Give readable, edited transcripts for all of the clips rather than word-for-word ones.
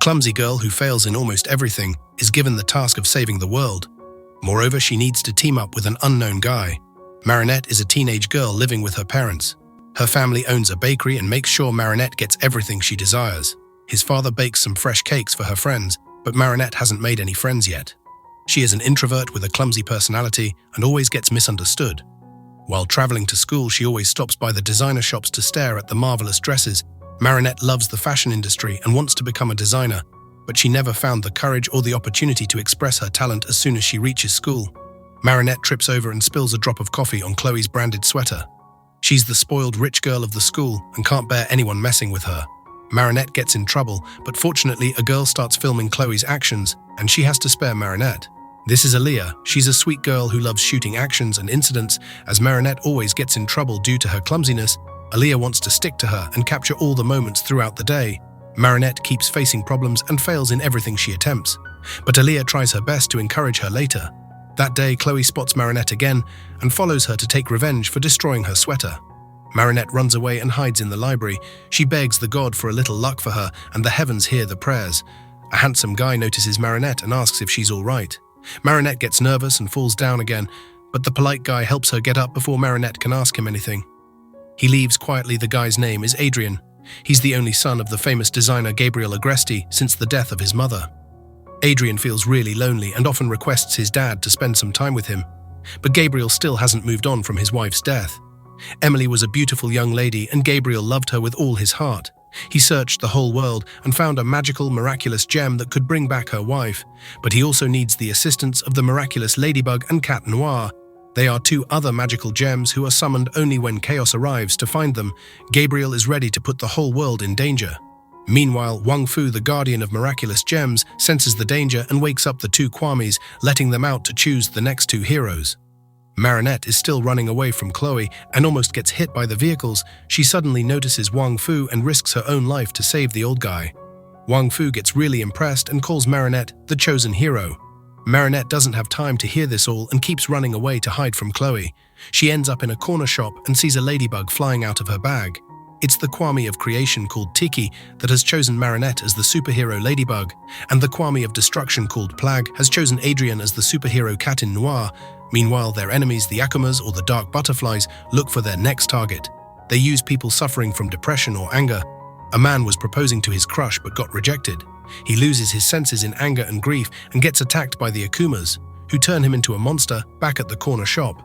clumsy girl who fails in almost everything is given the task of saving the world. Moreover, she needs to team up with an unknown guy. Marinette is a teenage girl living with her parents. Her family owns a bakery and makes sure Marinette gets everything she desires. His father bakes some fresh cakes for her friends, but Marinette hasn't made any friends yet. She is an introvert with a clumsy personality and always gets misunderstood. While traveling to school, she always stops by the designer shops to stare at the marvelous dresses. Marinette loves the fashion industry and wants to become a designer, but she never found the courage or the opportunity to express her talent as soon as she reaches school. Marinette trips over and spills a drop of coffee on Chloe's branded sweater. She's the spoiled rich girl of the school and can't bear anyone messing with her. Marinette gets in trouble, but fortunately a girl starts filming Chloe's actions and she has to spare Marinette. This is Aaliyah. She's a sweet girl who loves shooting actions and incidents. As Marinette always gets in trouble due to her clumsiness, Aaliyah wants to stick to her and capture all the moments throughout the day. Marinette keeps facing problems and fails in everything she attempts, but Aaliyah tries her best to encourage her later. That day, Chloe spots Marinette again and follows her to take revenge for destroying her sweater. Marinette runs away and hides in the library. She begs the god for a little luck for her, and the heavens hear the prayers. A handsome guy notices Marinette and asks if she's all right. Marinette gets nervous and falls down again, but the polite guy helps her get up before Marinette can ask him anything. He leaves quietly. The guy's name is Adrian. He's the only son of the famous designer Gabriel Agresti since the death of his mother. Adrian feels really lonely and often requests his dad to spend some time with him, but Gabriel still hasn't moved on from his wife's death. Emily was a beautiful young lady and Gabriel loved her with all his heart. He searched the whole world and found a magical, miraculous gem that could bring back her wife, but he also needs the assistance of the miraculous Ladybug and Cat Noir. They are two other magical gems who are summoned only when chaos arrives. To find them, Gabriel is ready to put the whole world in danger. Meanwhile, Wang Fu, the guardian of miraculous gems, senses the danger and wakes up the two Kwamis, letting them out to choose the next two heroes. Marinette is still running away from Chloe and almost gets hit by the vehicles. She suddenly notices Wang Fu and risks her own life to save the old guy. Wang Fu gets really impressed and calls Marinette the chosen hero. Marinette doesn't have time to hear this all and keeps running away to hide from Chloe. She ends up in a corner shop and sees a ladybug flying out of her bag. It's the Kwami of creation called Tiki that has chosen Marinette as the superhero Ladybug, and the Kwami of destruction called Plague has chosen Adrian as the superhero Cat Noir. Meanwhile, their enemies, the Akumas or the Dark Butterflies, look for their next target. They use people suffering from depression or anger. A man was proposing to his crush but got rejected. He loses his senses in anger and grief and gets attacked by the Akumas, who turn him into a monster back at the corner shop.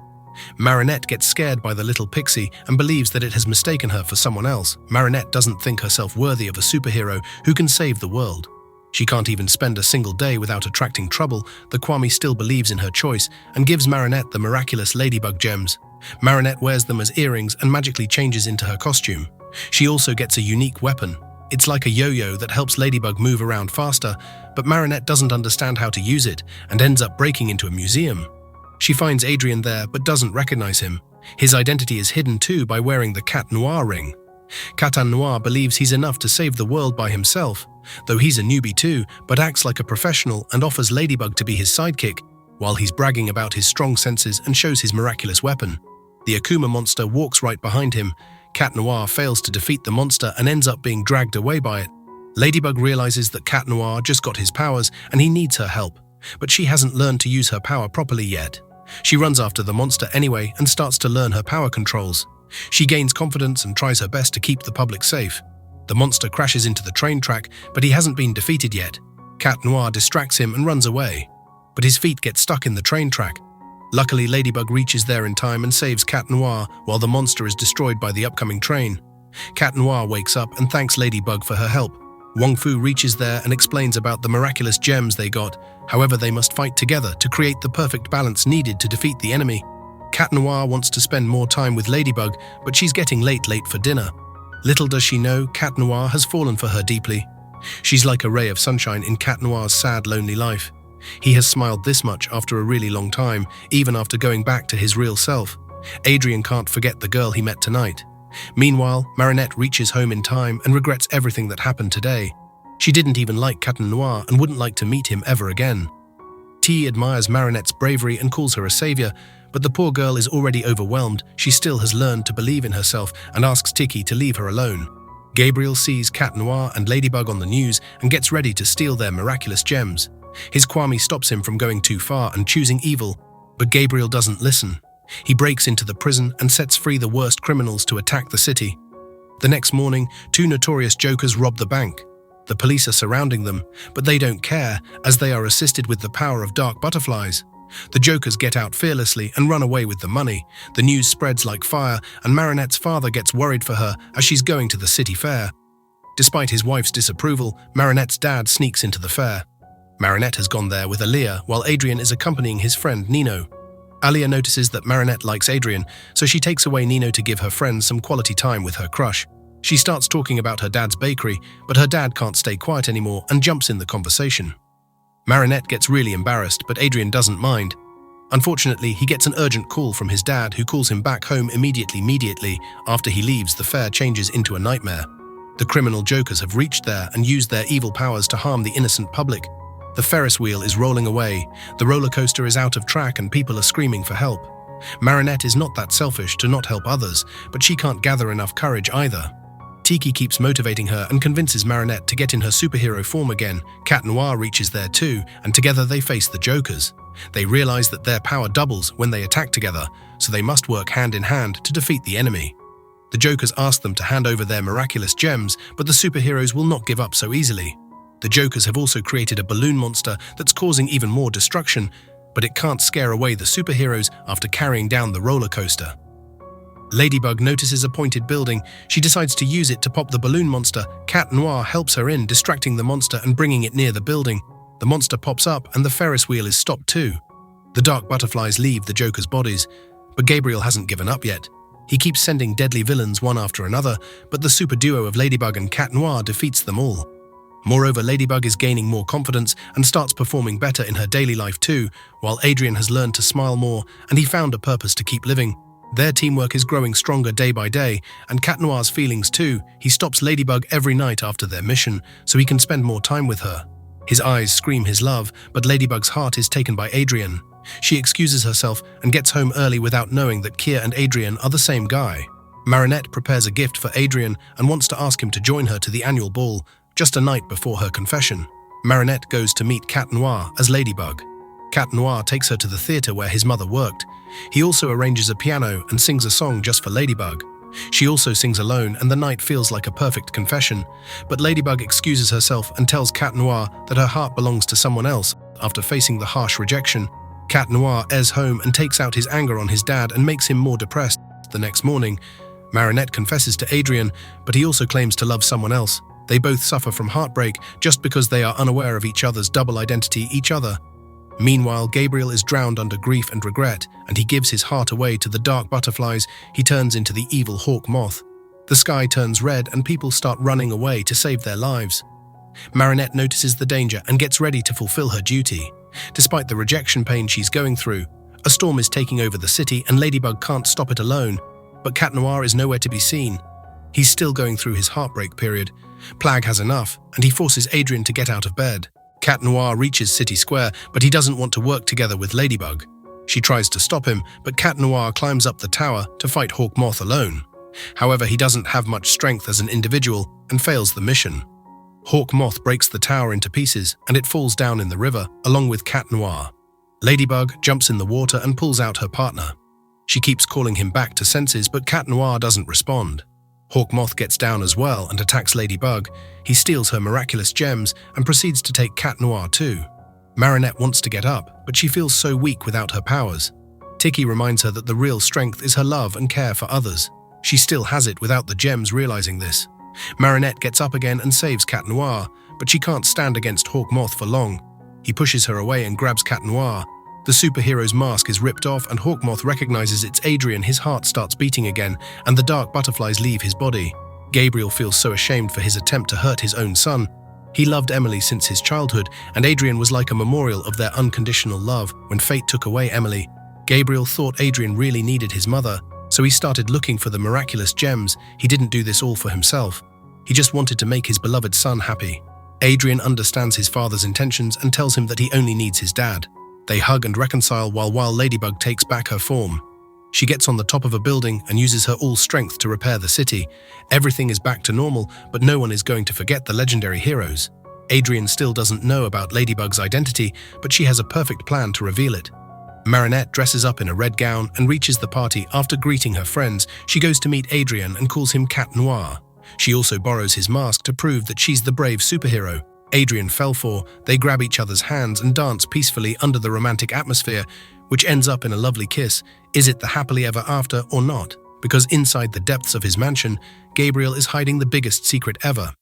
Marinette gets scared by the little pixie and believes that it has mistaken her for someone else. Marinette doesn't think herself worthy of a superhero who can save the world. She can't even spend a single day without attracting trouble. The Kwami still believes in her choice and gives Marinette the miraculous ladybug gems. Marinette wears them as earrings and magically changes into her costume. She also gets a unique weapon. It's like a yo-yo that helps Ladybug move around faster, but Marinette doesn't understand how to use it and ends up breaking into a museum. She finds Adrian there but doesn't recognize him. His identity is hidden too by wearing the Cat Noir ring. Cat Noir believes he's enough to save the world by himself, though he's a newbie too, but acts like a professional and offers Ladybug to be his sidekick, while he's bragging about his strong senses and shows his miraculous weapon. The Akuma monster walks right behind him. Cat Noir fails to defeat the monster and ends up being dragged away by it. Ladybug realizes that Cat Noir just got his powers and he needs her help, but she hasn't learned to use her power properly yet. She runs after the monster anyway and starts to learn her power controls. She gains confidence and tries her best to keep the public safe. The monster crashes into the train track, but he hasn't been defeated yet. Cat Noir distracts him and runs away, but his feet get stuck in the train track. Luckily, Ladybug reaches there in time and saves Cat Noir while the monster is destroyed by the upcoming train. Cat Noir wakes up and thanks Ladybug for her help. Wang Fu reaches there and explains about the miraculous gems they got. However, they must fight together to create the perfect balance needed to defeat the enemy. Cat Noir wants to spend more time with Ladybug, but she's getting late for dinner. Little does she know, Cat Noir has fallen for her deeply. She's like a ray of sunshine in Cat Noir's sad, lonely life. He has smiled this much after a really long time, even after going back to his real self. Adrian can't forget the girl he met tonight. Meanwhile, Marinette reaches home in time and regrets everything that happened today. She didn't even like Cat Noir and wouldn't like to meet him ever again. T admires Marinette's bravery and calls her a savior, but the poor girl is already overwhelmed. She still has learned to believe in herself and asks Tiki to leave her alone. Gabriel sees Cat Noir and Ladybug on the news and gets ready to steal their miraculous gems. His Kwame stops him from going too far and choosing evil, but Gabriel doesn't listen. He breaks into the prison and sets free the worst criminals to attack the city. The next morning, two notorious jokers rob the bank. The police are surrounding them, but they don't care as they are assisted with the power of dark butterflies. The jokers get out fearlessly and run away with the money. The news spreads like fire, and Marinette's father gets worried for her as she's going to the city fair. Despite his wife's disapproval, Marinette's dad sneaks into the fair. Marinette has gone there with Aaliyah while Adrien is accompanying his friend Nino. Aaliyah notices that Marinette likes Adrien, so she takes away Nino to give her friends some quality time with her crush. She starts talking about her dad's bakery, but her dad can't stay quiet anymore and jumps in the conversation. Marinette gets really embarrassed, but Adrien doesn't mind. Unfortunately, he gets an urgent call from his dad, who calls him back home immediately after he leaves. The fair changes into a nightmare. The criminal jokers have reached there and used their evil powers to harm the innocent public. The Ferris wheel is rolling away, the roller coaster is out of track and people are screaming for help. Marinette is not that selfish to not help others, but she can't gather enough courage either. Tiki keeps motivating her and convinces Marinette to get in her superhero form again. Cat Noir reaches there too, and together they face the Jokers. They realize that their power doubles when they attack together, so they must work hand in hand to defeat the enemy. The Jokers ask them to hand over their miraculous gems, but the superheroes will not give up so easily. The Jokers have also created a balloon monster that's causing even more destruction, but it can't scare away the superheroes after carrying down the roller coaster. Ladybug notices a pointed building. She decides to use it to pop the balloon monster. Cat Noir helps her in, distracting the monster and bringing it near the building. The monster pops up and the Ferris wheel is stopped too. The dark butterflies leave the Joker's bodies, but Gabriel hasn't given up yet. He keeps sending deadly villains one after another, but the super duo of Ladybug and Cat Noir defeats them all. Moreover, Ladybug is gaining more confidence and starts performing better in her daily life too, while Adrien has learned to smile more and he found a purpose to keep living. Their teamwork is growing stronger day by day, and Cat Noir's feelings too. He stops Ladybug every night after their mission so he can spend more time with her. His eyes scream his love, but Ladybug's heart is taken by Adrien. She excuses herself and gets home early without knowing that Kier and Adrien are the same guy. Marinette prepares a gift for Adrien and wants to ask him to join her to the annual ball, just a night before her confession. Marinette goes to meet Cat Noir as Ladybug. Cat Noir takes her to the theatre where his mother worked. He also arranges a piano and sings a song just for Ladybug. She also sings alone and the night feels like a perfect confession, but Ladybug excuses herself and tells Cat Noir that her heart belongs to someone else after facing the harsh rejection. Cat Noir airs home and takes out his anger on his dad and makes him more depressed. The next morning, Marinette confesses to Adrien, but he also claims to love someone else. They both suffer from heartbreak just because they are unaware of each other's double identity, each other. Meanwhile, Gabriel is drowned under grief and regret, and he gives his heart away to the dark butterflies. He turns into the evil hawk moth. The sky turns red and people start running away to save their lives. Marinette notices the danger and gets ready to fulfill her duty. Despite the rejection pain she's going through, a storm is taking over the city and Ladybug can't stop it alone, but Cat Noir is nowhere to be seen. He's still going through his heartbreak period. Plag has enough, and he forces Adrien to get out of bed. Cat Noir reaches City Square, but he doesn't want to work together with Ladybug. She tries to stop him, but Cat Noir climbs up the tower to fight Hawk Moth alone. However, he doesn't have much strength as an individual and fails the mission. Hawk Moth breaks the tower into pieces, and it falls down in the river, along with Cat Noir. Ladybug jumps in the water and pulls out her partner. She keeps calling him back to senses, but Cat Noir doesn't respond. Hawk Moth gets down as well and attacks Ladybug. He steals her miraculous gems and proceeds to take Cat Noir too. Marinette wants to get up, but she feels so weak without her powers. Tiki reminds her that the real strength is her love and care for others. She still has it without the gems realizing this. Marinette gets up again and saves Cat Noir, but she can't stand against Hawk Moth for long. He pushes her away and grabs Cat Noir. The superhero's mask is ripped off and Hawk Moth recognizes it's Adrien. His heart starts beating again and the dark butterflies leave his body. Gabriel feels so ashamed for his attempt to hurt his own son. He loved Emily since his childhood, and Adrien was like a memorial of their unconditional love. When fate took away Emily, Gabriel thought Adrien really needed his mother, so he started looking for the miraculous gems. He didn't do this all for himself. He just wanted to make his beloved son happy. Adrien understands his father's intentions and tells him that he only needs his dad. They hug and reconcile while Ladybug takes back her form. She gets on the top of a building and uses her all strength to repair the city. Everything is back to normal, but no one is going to forget the legendary heroes. Adrian still doesn't know about Ladybug's identity, but she has a perfect plan to reveal it. Marinette dresses up in a red gown and reaches the party. After greeting her friends, she goes to meet Adrian and calls him Cat Noir. She also borrows his mask to prove that she's the brave superhero Adrian fell for. They grab each other's hands and dance peacefully under the romantic atmosphere, which ends up in a lovely kiss. Is it the happily ever after or not? Because inside the depths of his mansion, Gabriel is hiding the biggest secret ever.